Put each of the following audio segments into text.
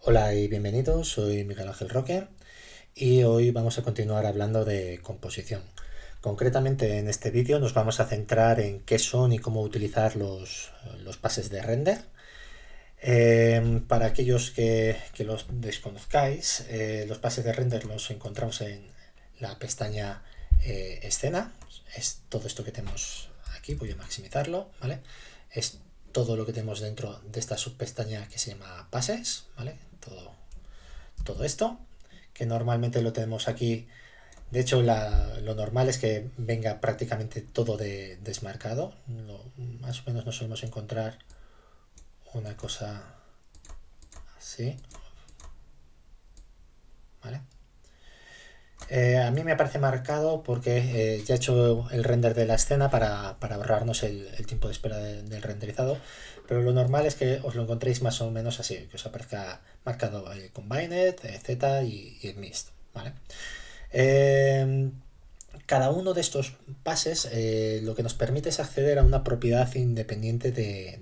Hola y bienvenidos, soy Miguel Ángel Roque y hoy vamos a continuar hablando de composición. Concretamente en este vídeo nos vamos a centrar en qué son y cómo utilizar los pases de render. Para aquellos que los desconozcáis, los pases de render los encontramos en la pestaña escena. Es todo esto que tenemos aquí, voy a maximizarlo, ¿vale? Es todo lo que tenemos dentro de esta subpestaña que se llama pases, ¿vale? Todo esto, que normalmente lo tenemos aquí. De hecho, lo normal es que venga prácticamente todo desmarcado. Más o menos nos solemos encontrar una cosa así, ¿vale? A mí me aparece marcado porque ya he hecho el render de la escena para ahorrarnos el tiempo de espera del renderizado, pero lo normal es que os lo encontréis más o menos así, que os aparezca marcado el Combined, Z y el Mist, ¿vale? Eh, Cada uno de estos pases lo que nos permite es acceder a una propiedad independiente de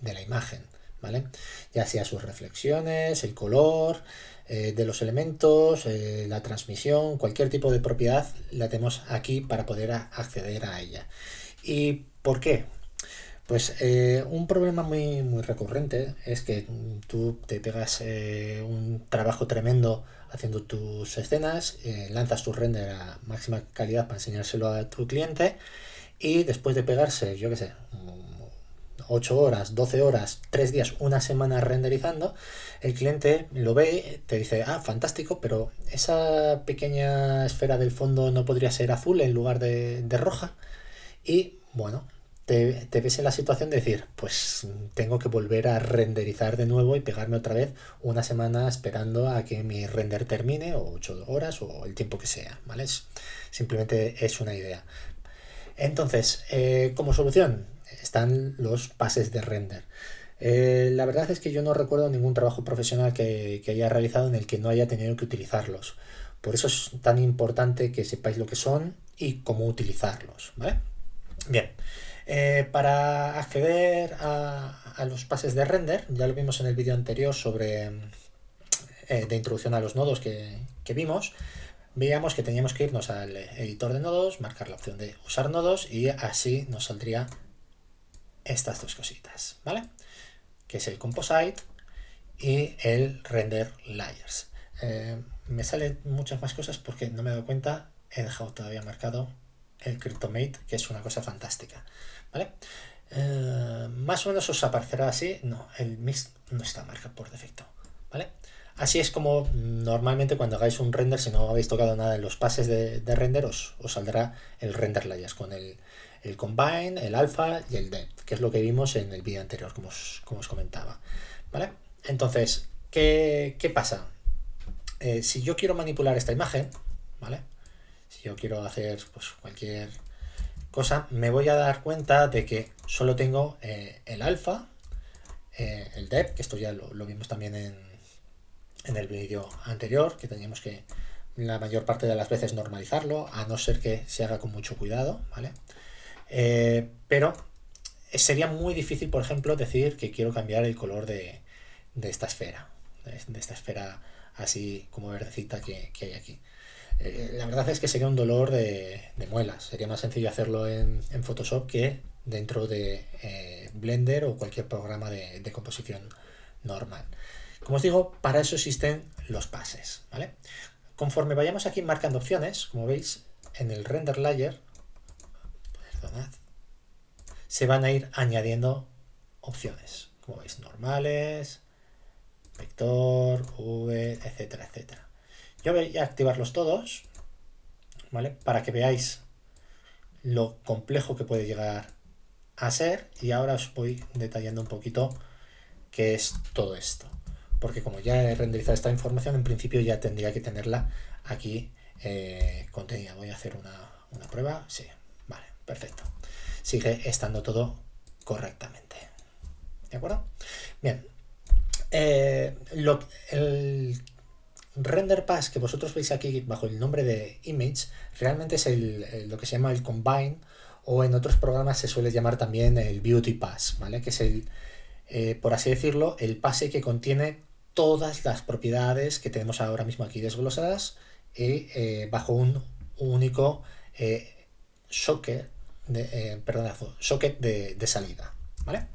la imagen, ¿vale? Ya sea sus reflexiones, el color de los elementos, la transmisión, cualquier tipo de propiedad la tenemos aquí para poder acceder a ella. ¿Y por qué? Pues un problema muy recurrente es que tú te pegas un trabajo tremendo haciendo tus escenas, lanzas tu render a máxima calidad para enseñárselo a tu cliente y después de pegarse, yo qué sé, 8 horas, 12 horas, 3 días, una semana renderizando, el cliente lo ve, te dice, ah, fantástico, pero esa pequeña esfera del fondo no podría ser azul en lugar de roja. Y bueno, te ves en la situación de decir, pues tengo que volver a renderizar de nuevo y pegarme otra vez una semana esperando a que mi render termine, o 8 horas, o el tiempo que sea, ¿vale? Simplemente es una idea. Entonces, como solución, están los pases de render. La verdad es que yo no recuerdo ningún trabajo profesional que haya realizado en el que no haya tenido que utilizarlos. Por eso es tan importante que sepáis lo que son y cómo utilizarlos, ¿vale? Bien, para acceder a los pases de render, ya lo vimos en el vídeo anterior sobre de introducción a los nodos que vimos, veíamos que teníamos que irnos al editor de nodos, marcar la opción de usar nodos y así nos saldría estas dos cositas, ¿vale? Que es el composite y el render layers. Me salen muchas más cosas porque no me he dado cuenta, he dejado todavía marcado el Cryptomate, que es una cosa fantástica, ¿vale? Más o menos os aparecerá así. No, el Mist no está marcado por defecto, ¿vale? Así es como normalmente cuando hagáis un render, si no habéis tocado nada en los pases de render, os saldrá el render layers con el combine, el alpha y el depth, que es lo que vimos en el vídeo anterior, como os comentaba, ¿vale? Entonces, ¿qué pasa? Si yo quiero manipular esta imagen, ¿vale? Si yo quiero hacer pues, cualquier cosa, me voy a dar cuenta de que solo tengo el alfa, el depth, que esto ya lo vimos también en el vídeo anterior, que teníamos que la mayor parte de las veces normalizarlo, a no ser que se haga con mucho cuidado, ¿vale? Pero sería muy difícil, por ejemplo, decir que quiero cambiar el color de esta esfera, de esta esfera así como verdecita que hay aquí. La verdad es que sería un dolor de muelas. Sería más sencillo hacerlo en Photoshop que dentro de Blender o cualquier programa de composición normal. Como os digo, para eso existen los pases, ¿vale? Conforme vayamos aquí marcando opciones, como veis, en el render layer, perdonad, se van a ir añadiendo opciones, como veis, normales, vector, v, etcétera, etcétera. Yo voy a activarlos todos, ¿vale? Para que veáis lo complejo que puede llegar a ser, y ahora os voy detallando un poquito qué es todo esto, porque como ya he renderizado esta información, en principio ya tendría que tenerla aquí contenida. Voy a hacer una prueba. Sí, vale, perfecto, sigue estando todo correctamente, ¿de acuerdo? Bien, el render pass que vosotros veis aquí bajo el nombre de image realmente es lo que se llama el combine, o en otros programas se suele llamar también el beauty pass, ¿vale? Que es por así decirlo, el pase que contiene todas las propiedades que tenemos ahora mismo aquí desglosadas y bajo un único socket de salida, ¿vale?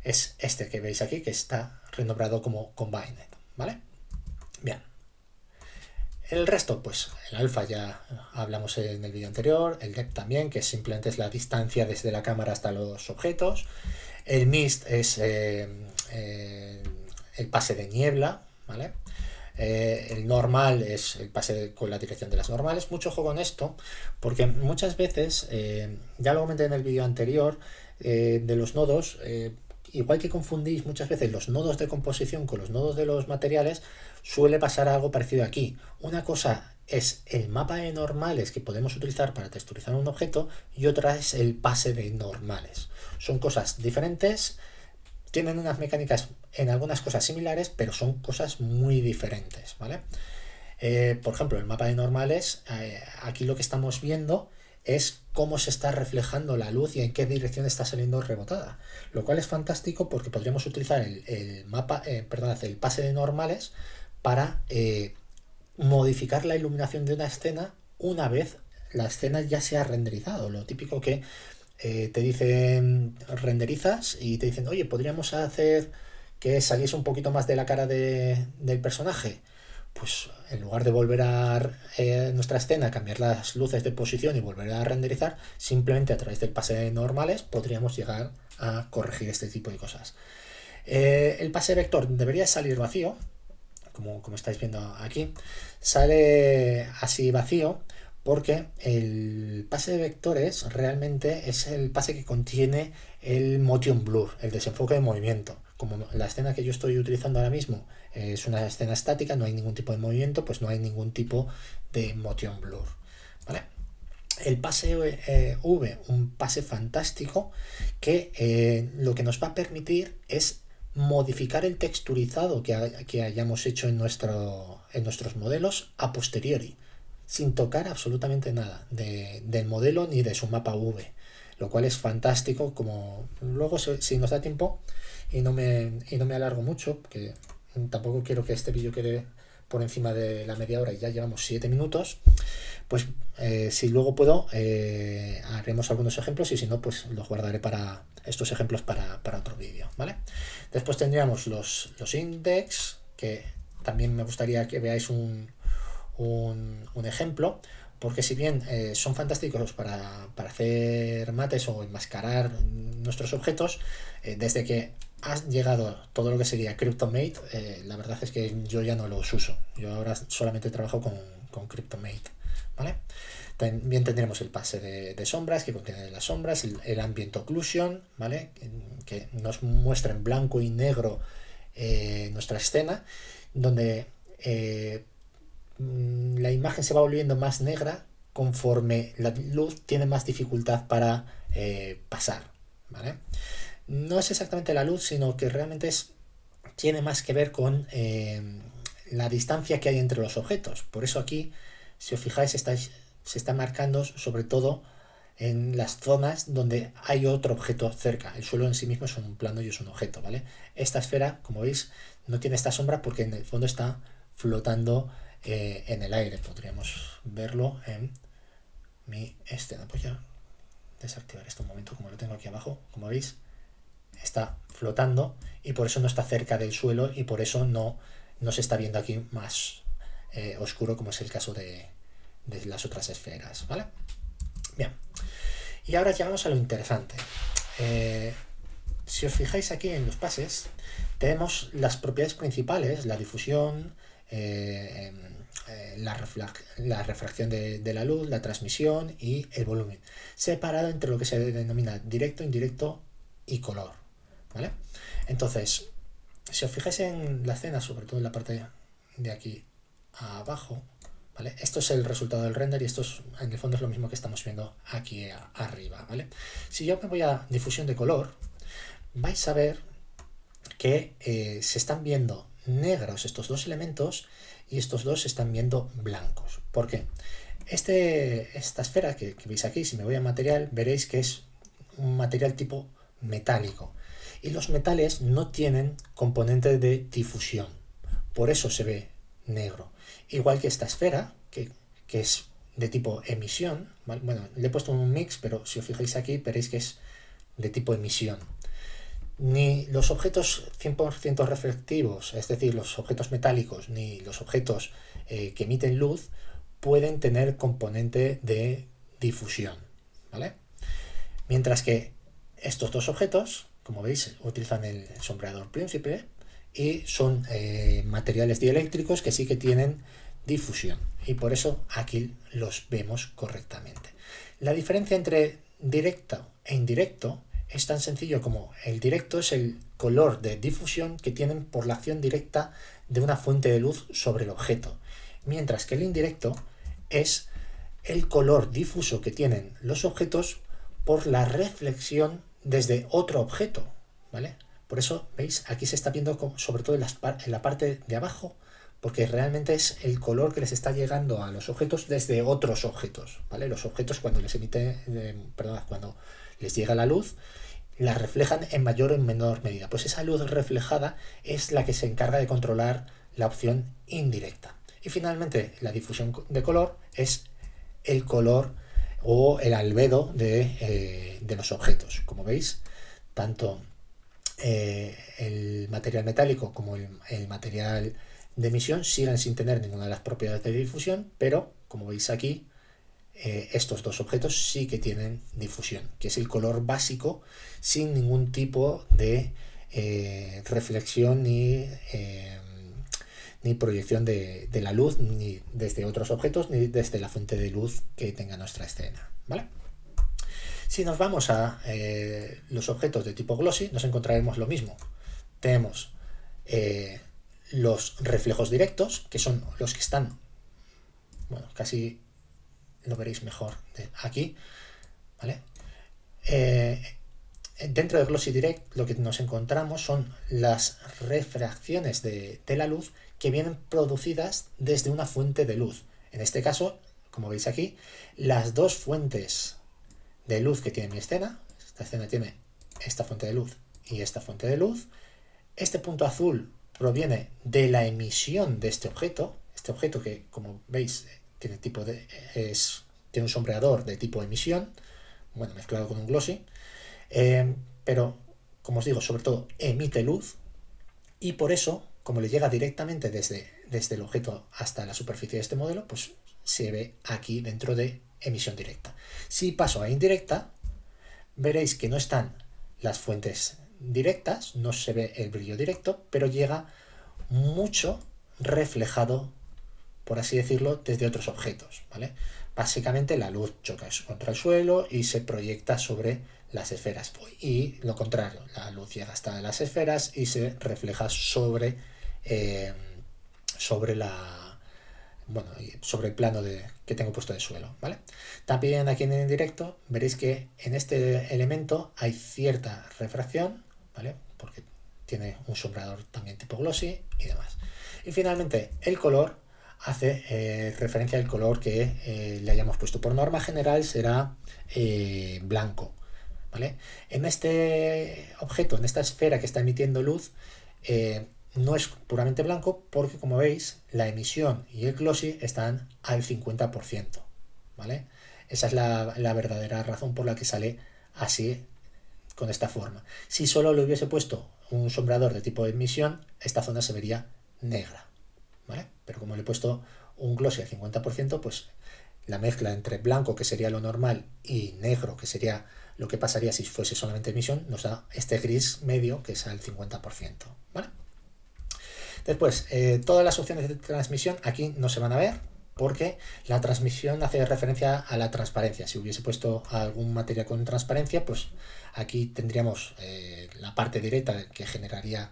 Es este que veis aquí, que está renombrado como Combined, ¿vale? Bien. El resto, pues el alfa ya hablamos en el vídeo anterior, el depth también, que simplemente es la distancia desde la cámara hasta los objetos. El mist es el pase de niebla, ¿vale? El normal es el pase con la dirección de las normales. Mucho ojo con esto, porque muchas veces, ya lo comenté en el vídeo anterior, de los nodos, igual que confundís muchas veces los nodos de composición con los nodos de los materiales, suele pasar algo parecido aquí. Una cosa es el mapa de normales que podemos utilizar para texturizar un objeto y otra es el pase de normales. Son cosas diferentes, tienen unas mecánicas en algunas cosas similares, pero son cosas muy diferentes, ¿vale? Por ejemplo, el mapa de normales, aquí lo que estamos viendo es cómo se está reflejando la luz y en qué dirección está saliendo rebotada, lo cual es fantástico porque podríamos utilizar el pase de normales para modificar la iluminación de una escena una vez la escena ya se ha renderizado. Lo típico que te dicen, renderizas y te dicen, oye, podríamos hacer que saliese un poquito más de la cara del personaje. Pues en lugar de volver a nuestra escena, cambiar las luces de posición y volver a renderizar, simplemente a través del pase de normales podríamos llegar a corregir este tipo de cosas. El pase vector debería salir vacío, como estáis viendo aquí. Sale así vacío porque el pase de vectores realmente es el pase que contiene el motion blur, el desenfoque de movimiento. Como la escena que yo estoy utilizando ahora mismo es una escena estática, no hay ningún tipo de movimiento, pues no hay ningún tipo de motion blur, ¿vale? El pase V, un pase fantástico que lo que nos va a permitir es modificar el texturizado que hayamos hecho en nuestros modelos a posteriori, sin tocar absolutamente nada del modelo ni de su mapa V, lo cual es fantástico. Como luego, si nos da tiempo y no me alargo mucho, porque tampoco quiero que este vídeo quede por encima de la media hora y ya llevamos 7 minutos, pues si luego puedo haremos algunos ejemplos y si no, pues los guardaré para estos ejemplos para otro vídeo, ¿vale? Después tendríamos los index, que también me gustaría que veáis un ejemplo, porque si bien son fantásticos para hacer mates o enmascarar nuestros objetos, desde que ha llegado todo lo que sería CryptoMate, la verdad es que yo ya no los uso. Yo ahora solamente trabajo con CryptoMate, ¿vale? También tendremos el pase de sombras, que contiene las sombras, el Ambient Occlusion, ¿vale? Que nos muestra en blanco y negro nuestra escena, donde la imagen se va volviendo más negra conforme la luz tiene más dificultad para pasar, ¿vale? No es exactamente la luz, sino que realmente tiene más que ver con la distancia que hay entre los objetos. Por eso aquí, si os fijáis, se está marcando sobre todo en las zonas donde hay otro objeto cerca. El suelo en sí mismo es un plano y es un objeto, ¿vale? Esta esfera, como veis, no tiene esta sombra porque en el fondo está flotando en el aire. Podríamos verlo en mi escena. Voy a desactivar esto un momento, como lo tengo aquí abajo. Como veis, está flotando y por eso no está cerca del suelo y por eso no se está viendo aquí más oscuro, como es el caso de las otras esferas, ¿vale? Bien, y ahora llegamos a lo interesante. Si os fijáis aquí en los pases, tenemos las propiedades principales: la difusión, la refracción de la luz, la transmisión y el volumen, separado entre lo que se denomina directo, indirecto y color, ¿vale? Entonces, si os fijáis en la escena, sobre todo en la parte de aquí abajo, ¿vale? Esto es el resultado del render y esto en el fondo es lo mismo que estamos viendo aquí arriba, ¿vale? Si yo me voy a difusión de color, vais a ver que se están viendo negros estos dos elementos y estos dos se están viendo blancos. ¿Por qué? Esta esfera que veis aquí, si me voy a material, veréis que es un material tipo metálico y los metales no tienen componente de difusión. por eso se ve negro. Igual que esta esfera, que es de tipo emisión, ¿vale? Bueno, le he puesto un mix, pero si os fijáis aquí veréis que es de tipo emisión. Ni los objetos 100% reflectivos, es decir, los objetos metálicos, ni los objetos que emiten luz, pueden tener componente de difusión, ¿vale? Mientras que estos dos objetos, como veis, utilizan el sombreador príncipe y son materiales dieléctricos que sí que tienen difusión, y por eso aquí los vemos correctamente. La diferencia entre directo e indirecto es tan sencillo como el directo es el color de difusión que tienen por la acción directa de una fuente de luz sobre el objeto, mientras que el indirecto es el color difuso que tienen los objetos por la reflexión desde otro objeto, ¿vale? Por eso, ¿veis? Aquí se está viendo sobre todo en la parte de abajo, porque realmente es el color que les está llegando a los objetos desde otros objetos, ¿vale? Los objetos cuando cuando les llega la luz, la reflejan en mayor o en menor medida. Pues esa luz reflejada es la que se encarga de controlar la opción indirecta. Y finalmente, la difusión de color es el color o el albedo de los objetos. Como veis, tanto el material metálico como el material de emisión siguen sin tener ninguna de las propiedades de difusión, pero como veis aquí, estos dos objetos sí que tienen difusión, que es el color básico sin ningún tipo de reflexión ni proyección de la luz, ni desde otros objetos, ni desde la fuente de luz que tenga nuestra escena, ¿vale? Si nos vamos a los objetos de tipo glossy, nos encontraremos lo mismo. Tenemos los reflejos directos, que son los que están, bueno, casi lo veréis mejor aquí, ¿vale? Dentro de Glossy Direct lo que nos encontramos son las refracciones de la luz que vienen producidas desde una fuente de luz. En este caso, como veis aquí, las dos fuentes de luz que tiene mi escena, esta escena tiene esta fuente de luz y esta fuente de luz. Este punto azul proviene de la emisión de este objeto que, como veis, tiene un sombreador de tipo emisión, bueno, mezclado con un glossy, pero, como os digo, sobre todo emite luz, y por eso, como le llega directamente desde el objeto hasta la superficie de este modelo, pues se ve aquí dentro de emisión directa. Si paso a indirecta, veréis que no están las fuentes directas, no se ve el brillo directo, pero llega mucho reflejado, por así decirlo, desde otros objetos, ¿vale? Básicamente la luz choca contra el suelo y se proyecta sobre las esferas, y lo contrario, la luz llega hasta las esferas y se refleja sobre el plano que tengo puesto de suelo, ¿vale? También aquí en el indirecto veréis que en este elemento hay cierta refracción, ¿vale? Porque tiene un sombreador también tipo glossy y demás. Y finalmente el color hace referencia al color que le hayamos puesto. Por norma general será blanco, ¿vale? En este objeto, en esta esfera que está emitiendo luz, no es puramente blanco porque, como veis, la emisión y el glossy están al 50%, ¿vale? Esa es la verdadera razón por la que sale así, con esta forma. Si solo le hubiese puesto un sombreador de tipo de emisión, esta zona se vería negra, ¿vale? Pero como le he puesto un glossy al 50%, pues la mezcla entre blanco, que sería lo normal, y negro, que sería lo que pasaría si fuese solamente emisión, nos da este gris medio, que es al 50%, ¿vale? Después, todas las opciones de transmisión aquí no se van a ver, porque la transmisión hace referencia a la transparencia. Si hubiese puesto algún material con transparencia, pues aquí tendríamos la parte directa, que generaría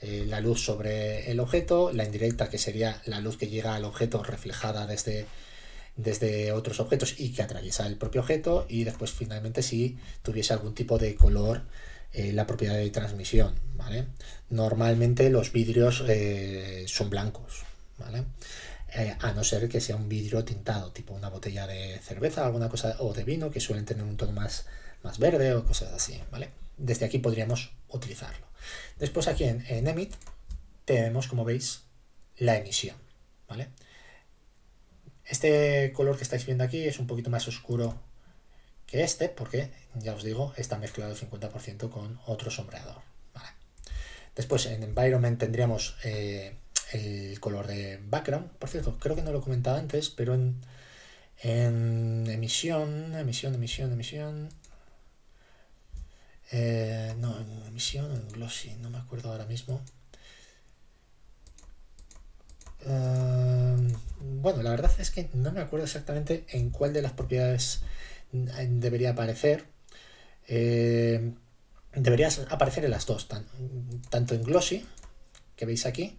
la luz sobre el objeto, la indirecta, que sería la luz que llega al objeto reflejada desde otros objetos y que atraviesa el propio objeto, y después finalmente si tuviese algún tipo de color, la propiedad de transmisión, ¿vale? Normalmente los vidrios son blancos, ¿vale? A no ser que sea un vidrio tintado, tipo una botella de cerveza, alguna cosa, o de vino, que suelen tener un tono más verde o cosas así, ¿vale? Desde aquí podríamos utilizarlo. Después aquí en Emit tenemos, como veis, la emisión, ¿vale? Este color que estáis viendo aquí es un poquito más oscuro que este, porque ya os digo, está mezclado 50% con otro sombreador, ¿vale? Después en Environment tendríamos el color de background. Por cierto, creo que no lo he comentado antes, pero en emisión, no, en emisión o en glossy, no me acuerdo ahora mismo. Bueno, la verdad es que no me acuerdo exactamente en cuál de las propiedades debería aparecer. Debería aparecer en las dos, tanto en glossy, que veis aquí,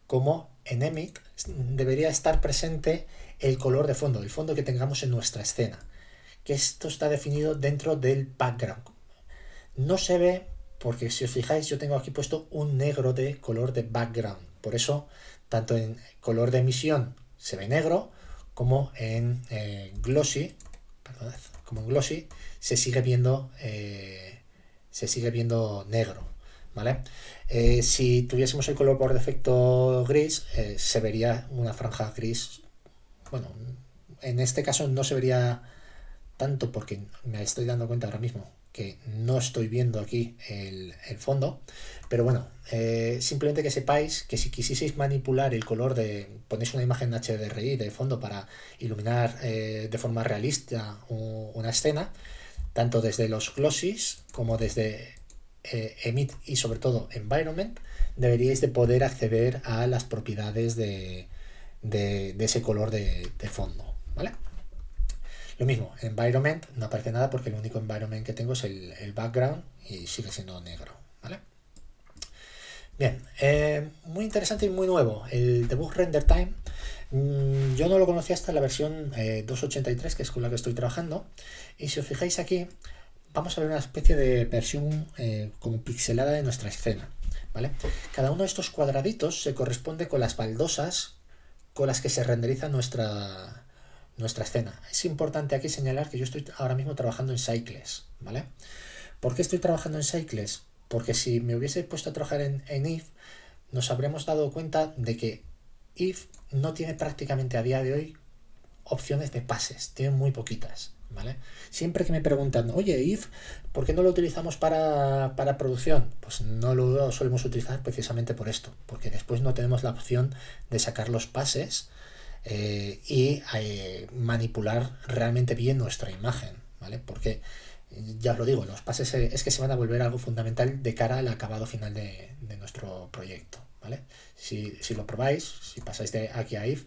como en emit. Debería estar presente el color de fondo, el fondo que tengamos en nuestra escena, que esto está definido dentro del background. No se ve porque, si os fijáis, yo tengo aquí puesto un negro de color de background. Por eso, tanto en color de emisión se ve negro, como en glossy, perdón, como en glossy se sigue viendo negro, ¿vale? Si tuviésemos el color por defecto gris, se vería una franja gris. Bueno, en este caso no se vería tanto porque me estoy dando cuenta ahora mismo que no estoy viendo aquí el fondo, pero bueno, simplemente que sepáis que si quisieseis manipular el color ponéis una imagen HDRI de fondo para iluminar de forma realista una escena, tanto desde los glossies como desde emit y sobre todo environment, deberíais de poder acceder a las propiedades de ese color de fondo, ¿vale? Lo mismo, en environment no aparece nada porque el único environment que tengo es el background y sigue siendo negro, ¿vale? Bien, muy interesante y muy nuevo, el debug render time. Yo no lo conocía hasta la versión 2.83, que es con la que estoy trabajando, y si os fijáis aquí, vamos a ver una especie de versión como pixelada de nuestra escena, ¿vale? Cada uno de estos cuadraditos se corresponde con las baldosas con las que se renderiza nuestra escena. Es importante aquí señalar que yo estoy ahora mismo trabajando en Cycles, ¿vale? ¿Por qué estoy trabajando en Cycles? Porque si me hubiese puesto a trabajar en If, nos habríamos dado cuenta de que If no tiene prácticamente a día de hoy opciones de pases, tiene muy poquitas, ¿vale? Siempre que me preguntan, oye, If, ¿por qué no lo utilizamos para producción? Pues no lo solemos utilizar precisamente por esto, porque después no tenemos la opción de sacar los pases y manipular realmente bien nuestra imagen, ¿vale? Porque ya os lo digo, los pases es que se van a volver algo fundamental de cara al acabado final de nuestro proyecto, ¿vale? Si lo probáis, si pasáis de aquí a if,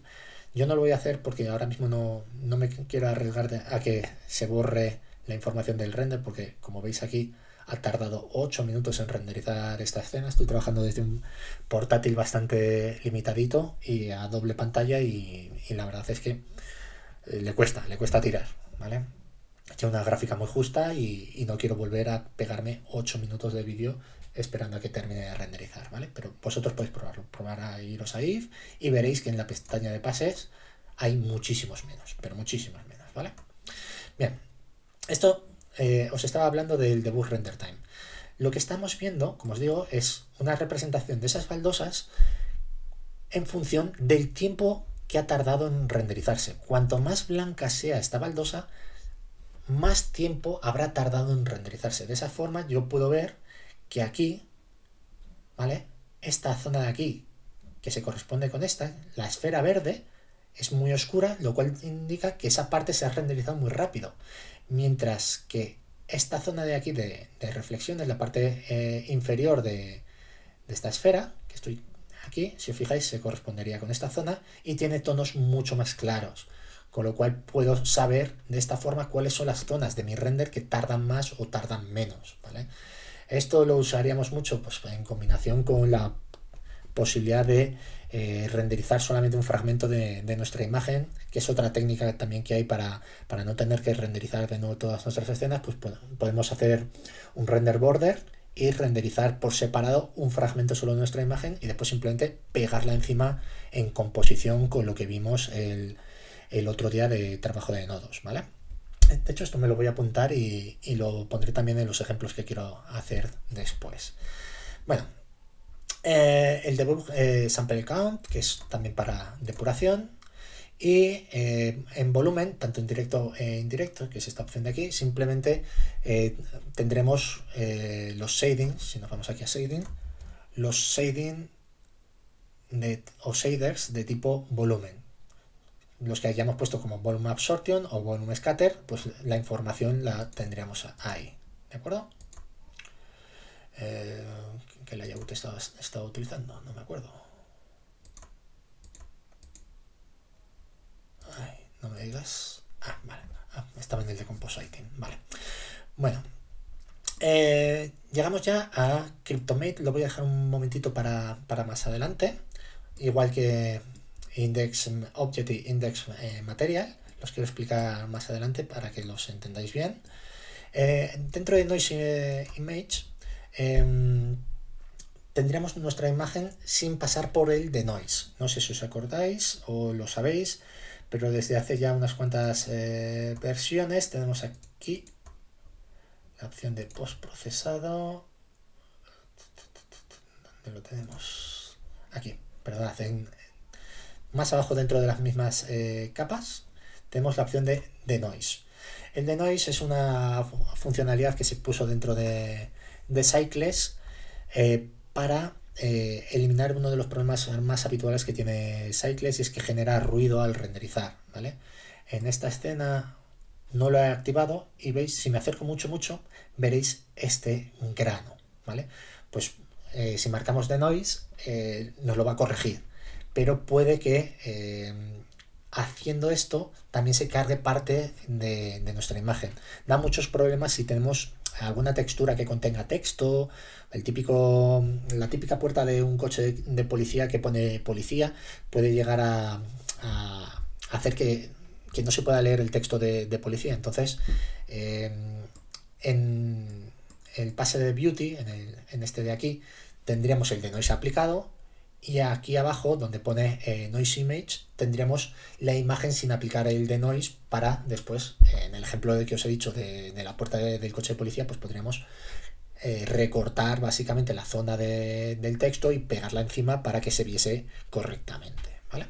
yo no lo voy a hacer porque ahora mismo no me quiero arriesgar a que se borre la información del render, porque como veis aquí ha tardado 8 minutos en renderizar esta escena. Estoy trabajando desde un portátil bastante limitadito y a doble pantalla y la verdad es que le cuesta tirar, ¿vale? Tiene una gráfica muy justa y no quiero volver a pegarme 8 minutos de vídeo esperando a que termine de renderizar, ¿vale? Pero vosotros podéis probarlo, probar a iros a if y veréis que en la pestaña de pases hay muchísimos menos, pero muchísimos menos, ¿vale? Bien, esto os estaba hablando del debug render time. Lo que estamos viendo, como os digo, es una representación de esas baldosas en función del tiempo que ha tardado en renderizarse. Cuanto más blanca sea esta baldosa, más tiempo habrá tardado en renderizarse. De esa forma yo puedo ver que aquí, ¿vale? Esta zona de aquí, que se corresponde con esta, la esfera verde, es muy oscura, lo cual indica que esa parte se ha renderizado muy rápido. Mientras que esta zona de aquí de reflexión es la parte inferior de esta esfera, que estoy aquí, si os fijáis, se correspondería con esta zona y tiene tonos mucho más claros. Con lo cual puedo saber de esta forma cuáles son las zonas de mi render que tardan más o tardan menos, ¿vale? Esto lo usaríamos mucho pues, en combinación con la posibilidad de renderizar solamente un fragmento de nuestra imagen, que es otra técnica también que hay para no tener que renderizar de nuevo todas nuestras escenas. Pues podemos hacer un render border y renderizar por separado un fragmento solo de nuestra imagen y después simplemente pegarla encima en composición con lo que vimos el otro día de trabajo de nodos, ¿vale? De hecho, esto me lo voy a apuntar y lo pondré también en los ejemplos que quiero hacer después. Bueno, El debug sample count, que es también para depuración. Y en volumen, tanto en directo e indirecto, que es esta opción de aquí, simplemente tendremos los shadings. Si nos vamos aquí a shading, los shading o shaders de tipo volumen, los que hayamos puesto como volume absorption o volume scatter, pues la información la tendríamos ahí, ¿de acuerdo? ¿Qué layout estaba utilizando? No me acuerdo. Ay, no me digas. Ah, vale. Estaba en el de compositing. Vale. Bueno. Llegamos ya a CryptoMate. Lo voy a dejar un momentito para más adelante. Igual que Index Object y Index Material. Los quiero explicar más adelante para que los entendáis bien. Dentro de Noise Image tendríamos nuestra imagen sin pasar por el denoise. No sé si os acordáis o lo sabéis, pero desde hace ya unas cuantas versiones tenemos aquí la opción de postprocesado. ¿Dónde lo tenemos? Aquí, perdón, más abajo dentro de las mismas capas tenemos la opción de denoise. El denoise es una funcionalidad que se puso dentro de Cycles para eliminar uno de los problemas más habituales que tiene Cycles, y es que genera ruido al renderizar, ¿vale? En esta escena no lo he activado y veis, si me acerco mucho, veréis este grano, ¿vale? Pues si marcamos denoise nos lo va a corregir, pero puede que haciendo esto también se cargue parte de nuestra imagen. Da muchos problemas si tenemos alguna textura que contenga texto, la típica puerta de un coche de policía que pone policía, puede llegar a hacer que no se pueda leer el texto de policía. Entonces, en el pase de beauty, en este de aquí, tendríamos el de noise aplicado, y aquí abajo donde pone noise image tendríamos la imagen sin aplicar el de noise, para después, en el ejemplo de que os he dicho de la puerta del coche de policía, pues podríamos recortar básicamente la zona del texto y pegarla encima para que se viese correctamente, ¿vale?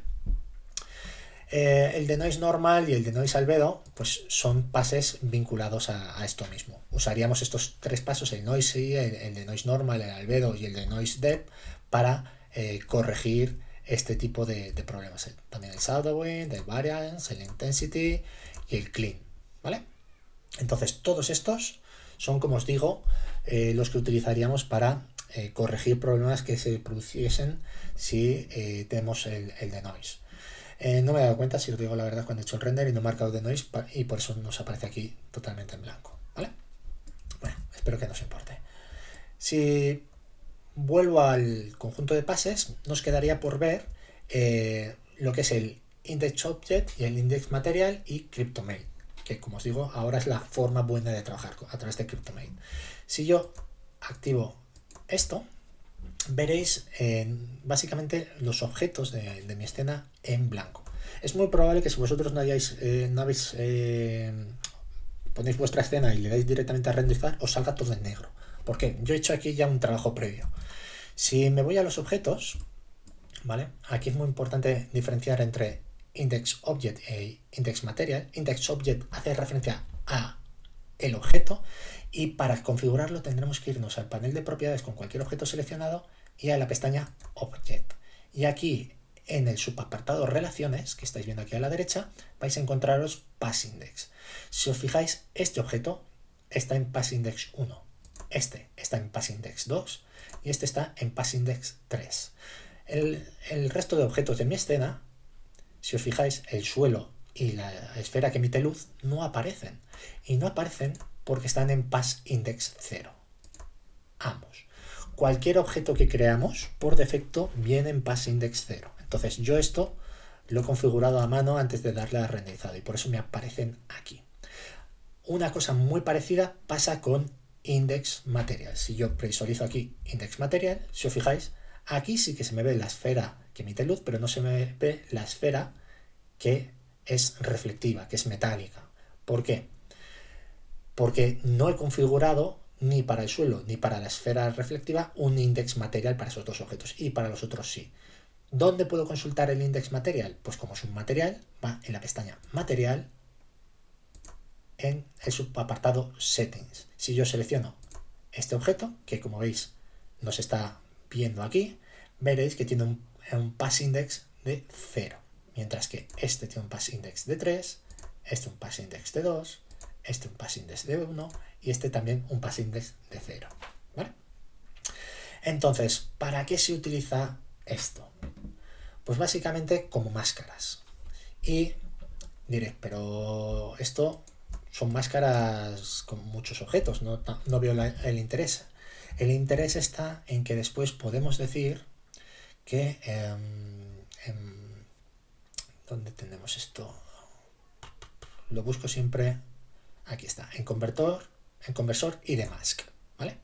El de noise normal y el de noise albedo pues son pases vinculados a esto mismo. Usaríamos estos tres pasos, el noisy, el de noise normal, el albedo y el de noise depth, para corregir este tipo de problemas. También el shadowing, el variance, el intensity y el clean, ¿vale? Entonces todos estos son, como os digo, los que utilizaríamos para corregir problemas que se produciesen si tenemos el de noise. No me he dado cuenta, si os digo la verdad, cuando he hecho el render y no he marcado de noise, y por eso nos aparece aquí totalmente en blanco, ¿vale? Bueno, espero que nos importe. Si vuelvo al conjunto de pases, nos quedaría por ver lo que es el index object y el index material y CryptoMate, que, como os digo, ahora es la forma buena de trabajar a través de CryptoMate. Si yo activo esto, veréis básicamente los objetos de mi escena en blanco. Es muy probable que si vosotros ponéis vuestra escena y le dais directamente a renderizar, os salga todo en negro. ¿Por qué? Yo he hecho aquí ya un trabajo previo. Si me voy a los objetos, ¿vale? Aquí es muy importante diferenciar entre index object e index material. Index object hace referencia a el objeto, y para configurarlo tendremos que irnos al panel de propiedades con cualquier objeto seleccionado y a la pestaña Object. Y aquí en el subapartado Relaciones, que estáis viendo aquí a la derecha, vais a encontraros PassIndex. Si os fijáis, este objeto está en PassIndex 1, este está en PassIndex 2 y este está en PassIndex 3. El resto de objetos de mi escena, si os fijáis, el suelo y la esfera que emite luz no aparecen. Y no aparecen porque están en PassIndex 0. Ambos. Cualquier objeto que creamos, por defecto, viene en PassIndex 0. Entonces yo esto lo he configurado a mano antes de darle a renderizado, y por eso me aparecen aquí. Una cosa muy parecida pasa con Index Material. Si yo previsualizo aquí Index Material, si os fijáis, aquí sí que se me ve la esfera que emite luz, pero no se me ve la esfera que es reflectiva, que es metálica. ¿Por qué? Porque no he configurado ni para el suelo ni para la esfera reflectiva un index material para esos dos objetos, y para los otros sí. ¿Dónde puedo consultar el index material? Pues como es un material, va en la pestaña material, en el subapartado settings. Si yo selecciono este objeto, que como veis nos está viendo aquí, veréis que tiene un pass index de 0, mientras que este tiene un pass index de 3, este un pass index de 2, este un pass index de 1 y este también un pass index de 0. ¿Vale? Entonces, ¿para qué se utiliza esto? Pues básicamente como máscaras. Y diré, pero esto son máscaras con muchos objetos, no veo el interés. El interés está en que después podemos decir que ¿dónde tenemos esto? Lo busco siempre, aquí está, en conversor y de mask, ¿vale?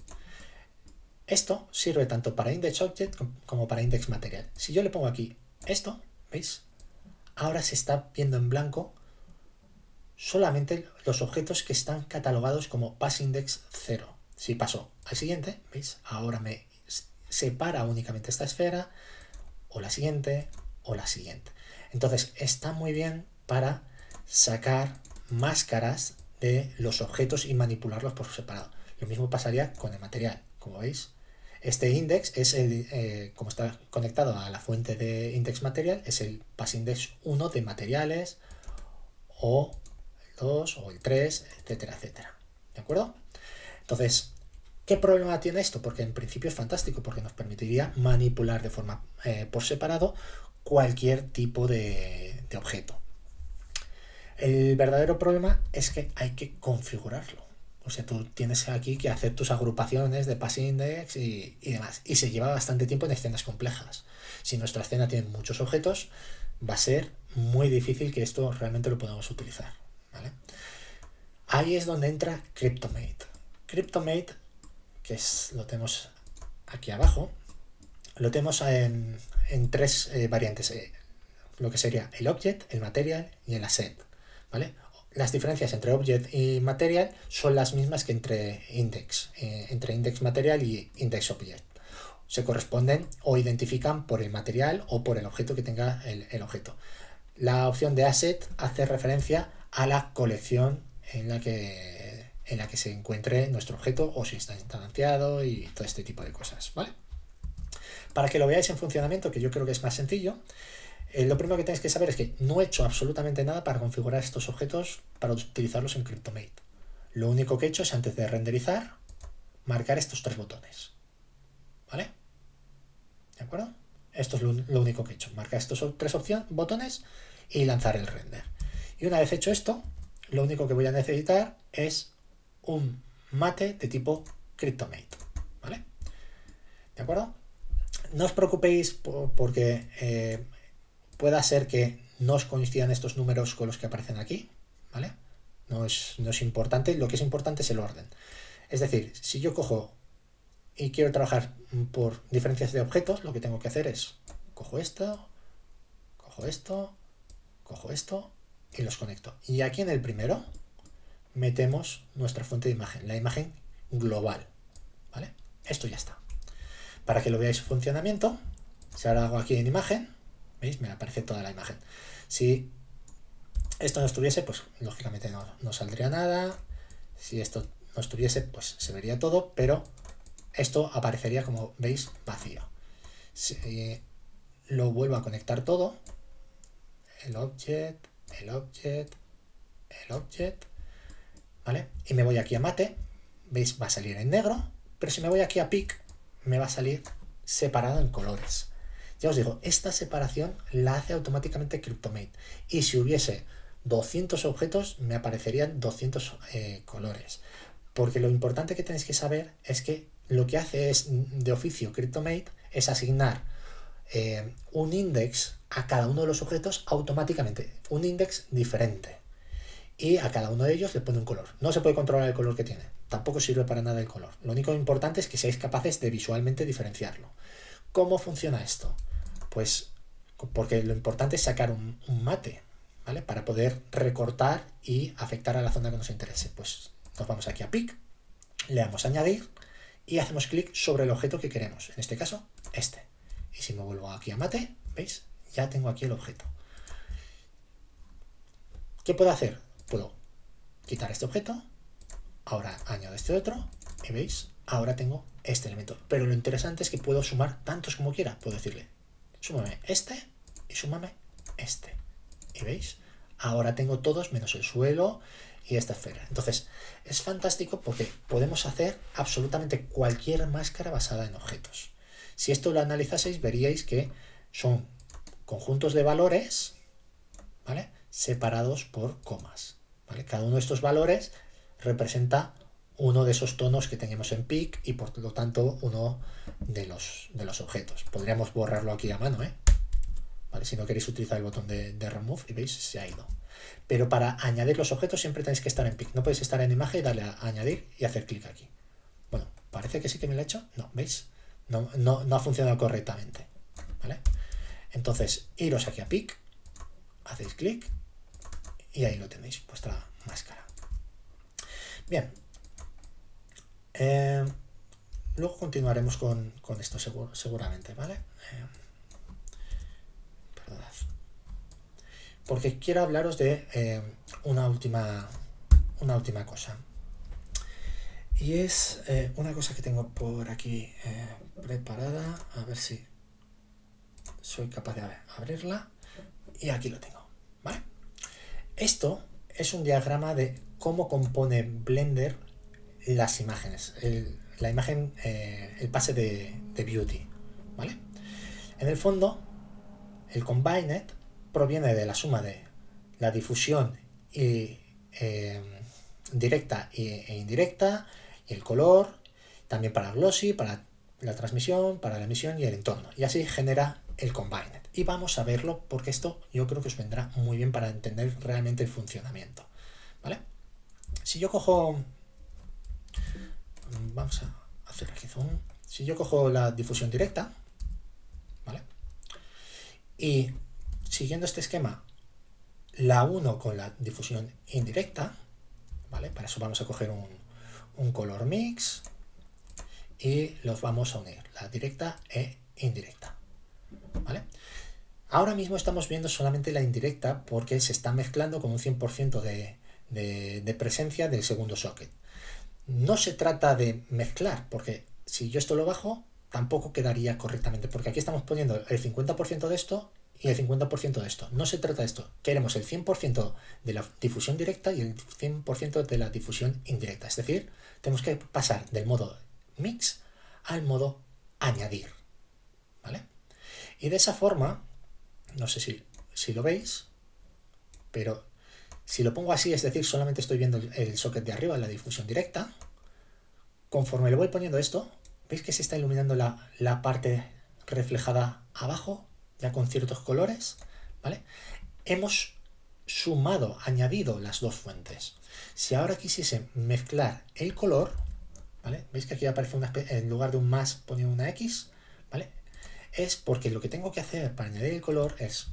Esto sirve tanto para index object como para index material. Si yo le pongo aquí esto, ¿veis? Ahora se está viendo en blanco solamente los objetos que están catalogados como pass index 0. Si paso al siguiente, ¿veis? Ahora me separa únicamente esta esfera, o la siguiente, o la siguiente. Entonces está muy bien para sacar máscaras de los objetos y manipularlos por separado. Lo mismo pasaría con el material, como veis. Este index es como está conectado a la fuente de index material, es el pass index 1 de materiales, o el 2, o el 3, etcétera, etcétera. ¿De acuerdo? Entonces, ¿qué problema tiene esto? Porque en principio es fantástico, porque nos permitiría manipular de forma por separado cualquier tipo de objeto. El verdadero problema es que hay que configurarlo. O sea, tú tienes aquí que hacer tus agrupaciones de pass index y demás. Y se lleva bastante tiempo en escenas complejas. Si nuestra escena tiene muchos objetos, va a ser muy difícil que esto realmente lo podamos utilizar, ¿vale? Ahí es donde entra Cryptomate. Cryptomate, que lo tenemos aquí abajo, lo tenemos en tres variantes. Lo que sería el object, el material y el asset, ¿vale? Las diferencias entre object y material son las mismas que entre index material y index object. Se corresponden o identifican por el material o por el objeto que tenga el objeto. La opción de asset hace referencia a la colección en la que se encuentre nuestro objeto, o si está instanciado y todo este tipo de cosas, ¿vale? Para que lo veáis en funcionamiento, que yo creo que es más sencillo, lo primero que tenéis que saber es que no he hecho absolutamente nada para configurar estos objetos para utilizarlos en Cryptomate. Lo único que he hecho es, antes de renderizar, marcar estos tres botones, ¿vale? ¿De acuerdo? Esto es lo único que he hecho, marcar estos tres botones y lanzar el render. Y una vez hecho esto, lo único que voy a necesitar es un mate de tipo Cryptomate, ¿vale? ¿De acuerdo? No os preocupéis porque pueda ser que no os coincidan estos números con los que aparecen aquí, ¿vale? No es importante, lo que es importante es el orden. Es decir, si yo cojo y quiero trabajar por diferencias de objetos, lo que tengo que hacer es cojo esto, cojo esto, cojo esto y los conecto. Y aquí en el primero metemos nuestra fuente de imagen, la imagen global, ¿vale? Esto ya está. Para que lo veáis en funcionamiento, si ahora hago aquí en imagen, ¿veis? Me aparece toda la imagen. Si esto no estuviese, pues lógicamente no saldría nada. Si esto no estuviese, pues se vería todo, pero esto aparecería, como veis, vacío. Si lo vuelvo a conectar todo, el object, el object, el object, ¿vale? Y me voy aquí a mate, veis, va a salir en negro, pero si me voy aquí a pick, me va a salir separado en colores. Ya os digo, esta separación la hace automáticamente Cryptomate. Y si hubiese 200 objetos, me aparecerían 200 colores. Porque lo importante que tenéis que saber es que lo que hace es, de oficio, Cryptomate, es asignar un index a cada uno de los objetos automáticamente. Un index diferente. Y a cada uno de ellos le pone un color. No se puede controlar el color que tiene. Tampoco sirve para nada el color. Lo único importante es que seáis capaces de visualmente diferenciarlo. ¿Cómo funciona esto? Pues porque lo importante es sacar un mate, ¿vale? Para poder recortar y afectar a la zona que nos interese. Pues nos vamos aquí a pick, le damos a añadir y hacemos clic sobre el objeto que queremos, en este caso, este. Y si me vuelvo aquí a Mate, ¿veis? Ya tengo aquí el objeto. ¿Qué puedo hacer? Puedo quitar este objeto, ahora añado este otro, y veis, ahora tengo este elemento. Pero lo interesante es que puedo sumar tantos como quiera. Puedo decirle, súmame este y súmame este. ¿Y veis? Ahora tengo todos menos el suelo y esta esfera. Entonces, es fantástico porque podemos hacer absolutamente cualquier máscara basada en objetos. Si esto lo analizaseis, veríais que son conjuntos de valores, ¿vale?, separados por comas, ¿vale? Cada uno de estos valores representa uno de esos tonos que tenemos en PIC y por lo tanto uno de los objetos. Podríamos borrarlo aquí a mano, ¿eh? ¿Vale? Si no queréis utilizar el botón de Remove, y veis, se ha ido. Pero para añadir los objetos siempre tenéis que estar en PIC. No podéis estar en imagen y darle a añadir y hacer clic aquí. Bueno, parece que sí que me lo he hecho. No, ¿veis? No ha funcionado correctamente, ¿vale? Entonces, iros aquí a PIC, hacéis clic y ahí lo tenéis, vuestra máscara. Bien. Luego continuaremos con esto seguramente, ¿vale? Perdonad. Porque quiero hablaros de una última cosa. Y es una cosa que tengo por aquí preparada. A ver si soy capaz de abrirla. Y aquí lo tengo, ¿vale? Esto es un diagrama de cómo compone Blender las imágenes. La imagen, el pase de Beauty, ¿vale? En el fondo, el Combined proviene de la suma de la difusión directa e indirecta, y el color, también para glossy, para la transmisión, para la emisión y el entorno. Y así genera el Combined. Y vamos a verlo porque esto yo creo que os vendrá muy bien para entender realmente el funcionamiento, ¿vale? Si yo cojo... Vamos a hacer aquí zoom. Si yo cojo la difusión directa, ¿vale?, y siguiendo este esquema la uno con la difusión indirecta, ¿vale? Para eso vamos a coger un color mix y los vamos a unir, la directa e indirecta, ¿vale? Ahora mismo estamos viendo solamente la indirecta porque se está mezclando con un 100% de presencia del segundo socket. No se trata de mezclar, porque si yo esto lo bajo, tampoco quedaría correctamente, porque aquí estamos poniendo el 50% de esto y el 50% de esto. No se trata de esto. Queremos el 100% de la difusión directa y el 100% de la difusión indirecta. Es decir, tenemos que pasar del modo mix al modo añadir, ¿vale? Y de esa forma, no sé si lo veis, pero si lo pongo así, es decir, solamente estoy viendo el socket de arriba, la difusión directa, conforme le voy poniendo esto, ¿veis que se está iluminando la parte reflejada abajo, ya con ciertos colores? ¿Vale? Hemos sumado, añadido las dos fuentes. Si ahora quisiese mezclar el color, ¿vale? ¿Veis que aquí aparece en lugar de un más pone una X? ¿Vale? Es porque lo que tengo que hacer para añadir el color es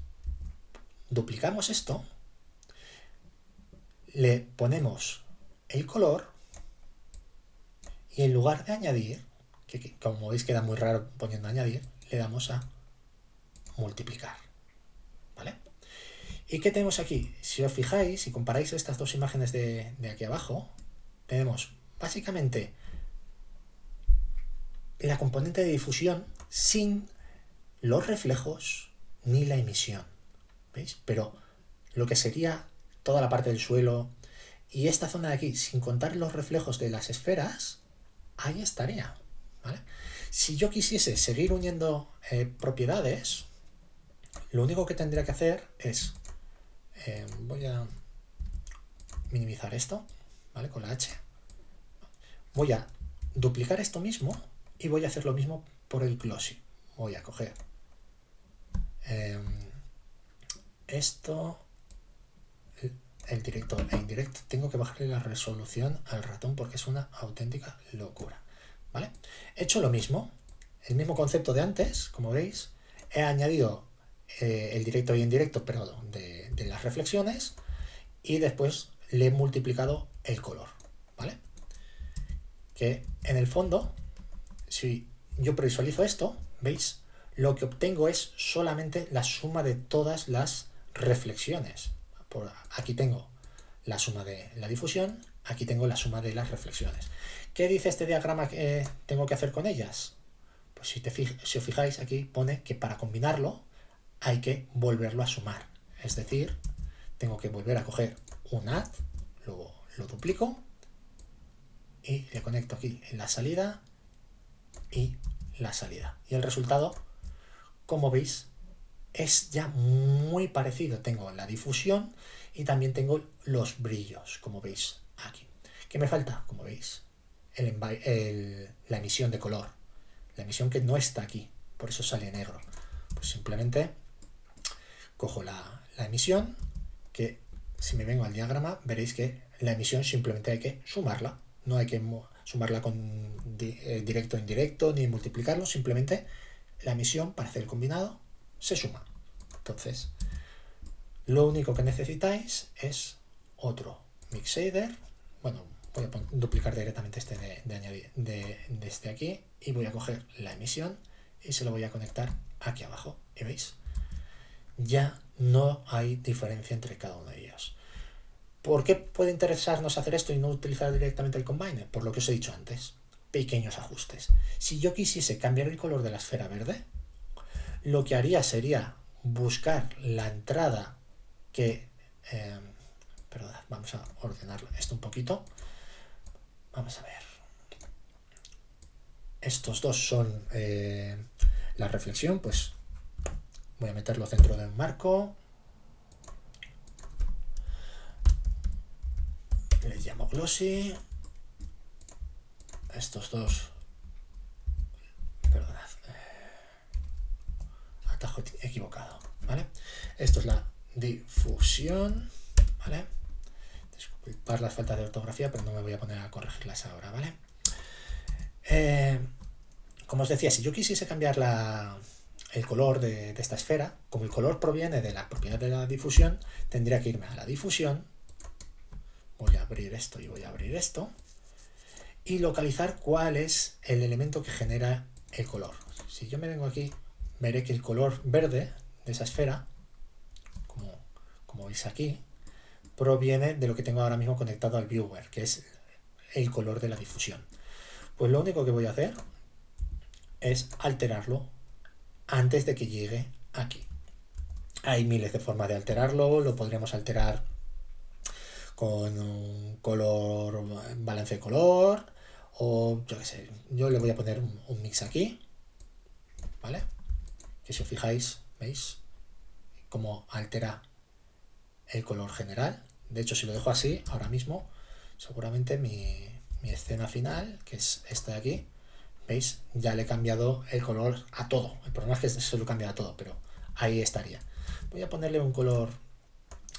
duplicamos esto, le ponemos el color y en lugar de añadir, que como veis queda muy raro poniendo añadir, le damos a multiplicar, ¿vale? ¿Y qué tenemos aquí? Si os fijáis, si comparáis estas dos imágenes de aquí abajo, tenemos básicamente la componente de difusión sin los reflejos ni la emisión, ¿veis? Pero lo que sería toda la parte del suelo y esta zona de aquí, sin contar los reflejos de las esferas, ahí estaría, ¿vale? Si yo quisiese seguir uniendo propiedades, lo único que tendría que hacer es, voy a minimizar esto, ¿vale? Con la H. Voy a duplicar esto mismo y voy a hacer lo mismo por el glossy. Voy a coger esto, el directo e indirecto. Tengo que bajarle la resolución al ratón porque es una auténtica locura, ¿vale? He hecho lo mismo, el mismo concepto de antes, como veis. He añadido el directo y indirecto, pero de las reflexiones, y después le he multiplicado el color, ¿vale? que en el fondo, si yo previsualizo esto, ¿veis? Lo que obtengo es solamente la suma de todas las reflexiones. Aquí tengo la suma de la difusión, aquí tengo la suma de las reflexiones. ¿Qué dice este diagrama que tengo que hacer con ellas? Pues si os fijáis, aquí pone que para combinarlo hay que volverlo a sumar. Es decir, tengo que volver a coger un add, luego lo duplico y le conecto aquí en la salida y la salida. Y el resultado, como veis, es ya muy parecido. Tengo la difusión y también tengo los brillos, como veis aquí. ¿Qué me falta? Como veis, la emisión de color. La emisión que no está aquí, por eso sale negro. Pues simplemente cojo la emisión, que si me vengo al diagrama veréis que la emisión simplemente hay que sumarla. No hay que sumarla con directo o indirecto ni multiplicarlo, simplemente la emisión para hacer el combinado se suma. Entonces, lo único que necesitáis es otro mix shader. Bueno, voy a duplicar directamente este de este aquí y voy a coger la emisión y se lo voy a conectar aquí abajo. Y veis, ya no hay diferencia entre cada uno de ellos. ¿Por qué puede interesarnos hacer esto y no utilizar directamente el combiner? Por lo que os he dicho antes, pequeños ajustes. Si yo quisiese cambiar el color de la esfera verde, lo que haría sería buscar la entrada que... perdón, vamos a ordenar esto un poquito. Vamos a ver. Estos dos son la reflexión, pues voy a meterlo dentro de un marco. Les llamo glossy. Estos dos, perdonad, atajo equivocado, ¿vale? Esto es la difusión, ¿vale? Disculpad las faltas de ortografía, pero no me voy a poner a corregirlas ahora, ¿vale? Como os decía, si yo quisiese cambiar el color de esta esfera, como el color proviene de la propiedad de la difusión, tendría que irme a la difusión. Voy a abrir esto y voy a abrir esto. Y localizar cuál es el elemento que genera el color. Si yo me vengo aquí, veré que el color verde de esa esfera, como veis aquí, proviene de lo que tengo ahora mismo conectado al viewer, que es el color de la difusión. Pues lo único que voy a hacer es alterarlo antes de que llegue aquí. Hay miles de formas de alterarlo, lo podríamos alterar con un color, balance de color, o yo qué sé, yo le voy a poner un mix aquí, ¿vale? Que si os fijáis, ¿veis cómo altera el color general? De hecho, si lo dejo así, ahora mismo, seguramente mi escena final, que es esta de aquí, ¿veis? Ya le he cambiado el color a todo. El problema es que se lo cambia a todo, pero ahí estaría. Voy a ponerle un color,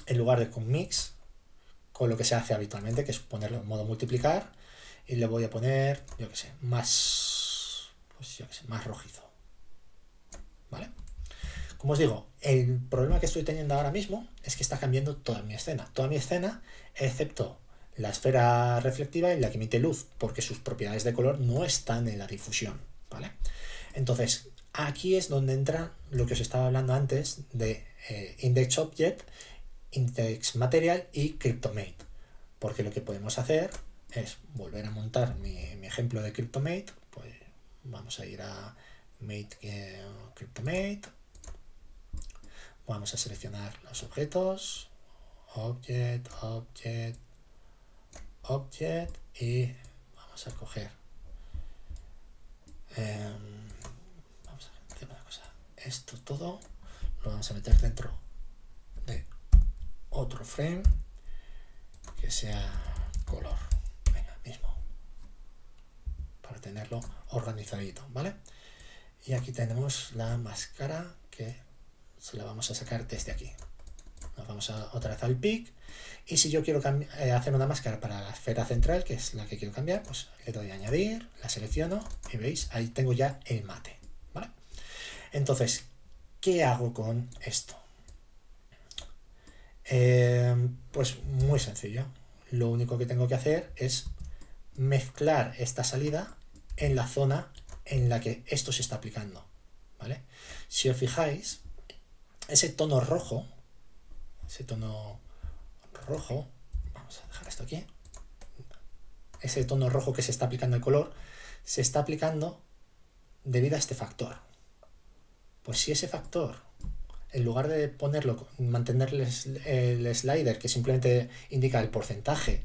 en lugar de con mix, con lo que se hace habitualmente, que es ponerlo en modo multiplicar, y le voy a poner, yo que sé, más, pues yo que sé, más rojizo, ¿vale? Como os digo, el problema que estoy teniendo ahora mismo es que está cambiando toda mi escena, excepto la esfera reflectiva y la que emite luz, porque sus propiedades de color no están en la difusión, ¿vale? Entonces, aquí es donde entra lo que os estaba hablando antes de Index Object, Index Material y CryptoMate, porque lo que podemos hacer es volver a montar mi ejemplo de CryptoMate. Pues vamos a ir a Mate, CryptoMate, vamos a seleccionar los objetos, Object, Object, Object, y vamos a coger vamos a hacer una cosa, esto todo lo vamos a meter dentro de otro frame que sea color, venga, mismo, para tenerlo organizadito, ¿vale? Y aquí tenemos la máscara que se la vamos a sacar desde aquí. Nos vamos otra vez al pic, y si yo quiero hacer una máscara para la esfera central, que es la que quiero cambiar, pues le doy a añadir, la selecciono y veis, ahí tengo ya el mate, ¿vale? Entonces, ¿qué hago con esto? Pues muy sencillo. Lo único que tengo que hacer es mezclar esta salida en la zona en la que esto se está aplicando, ¿vale? Si os fijáis, ese tono rojo, vamos a dejar esto aquí, ese tono rojo que se está aplicando el color, se está aplicando debido a este factor. Pues si ese factor, en lugar de ponerlo, mantener el slider que simplemente indica el porcentaje,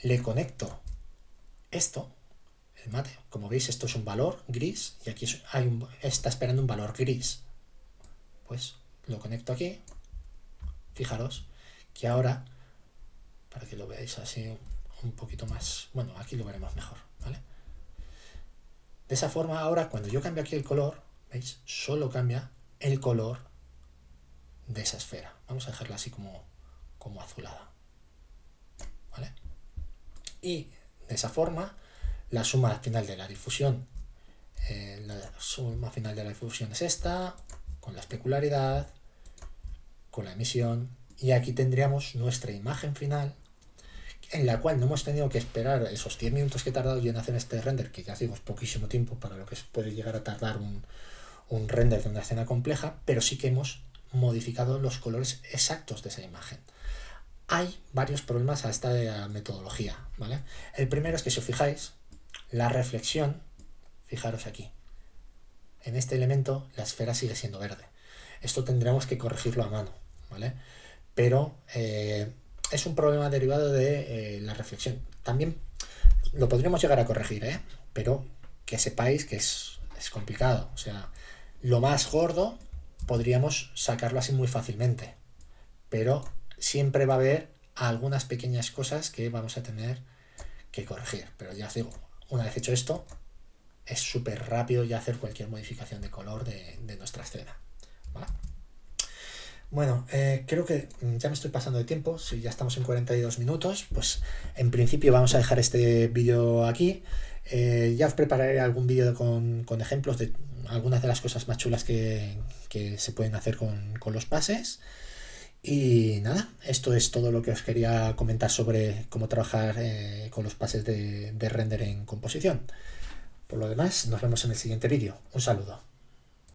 le conecto esto, el mate, como veis esto es un valor gris y aquí está esperando un valor gris, pues lo conecto aquí. Fijaros que ahora, para que lo veáis así un poquito más, bueno, aquí lo veremos mejor, ¿vale? De esa forma ahora cuando yo cambio aquí el color, ¿veis? Solo cambia el color de esa esfera. Vamos a dejarla así como azulada, ¿vale? Y de esa forma la suma final de la difusión, es esta, con la especularidad, con la emisión, y aquí tendríamos nuestra imagen final, en la cual no hemos tenido que esperar esos 10 minutos que he tardado yo en hacer este render, que ya digo es poquísimo tiempo para lo que puede llegar a tardar un render de una escena compleja, pero sí que hemos modificado los colores exactos de esa imagen. Hay varios problemas a esta metodología, ¿vale? El primero es que si os fijáis, la reflexión, fijaros aquí, en este elemento la esfera sigue siendo verde. Esto tendremos que corregirlo a mano, ¿vale? Pero es un problema derivado de la reflexión. También lo podríamos llegar a corregir, pero que sepáis que es complicado. O sea, lo más gordo podríamos sacarlo así muy fácilmente, pero siempre va a haber algunas pequeñas cosas que vamos a tener que corregir. Pero ya os digo, una vez hecho esto, es súper rápido ya hacer cualquier modificación de color de nuestra escena, ¿vale? Bueno, creo que ya me estoy pasando de tiempo. Si ya estamos en 42 minutos, pues en principio vamos a dejar este vídeo aquí. Ya os prepararé algún vídeo con ejemplos de algunas de las cosas más chulas que se pueden hacer con los pases. Y nada, esto es todo lo que os quería comentar sobre cómo trabajar con los pases de render en composición. Por lo demás, nos vemos en el siguiente vídeo. Un saludo.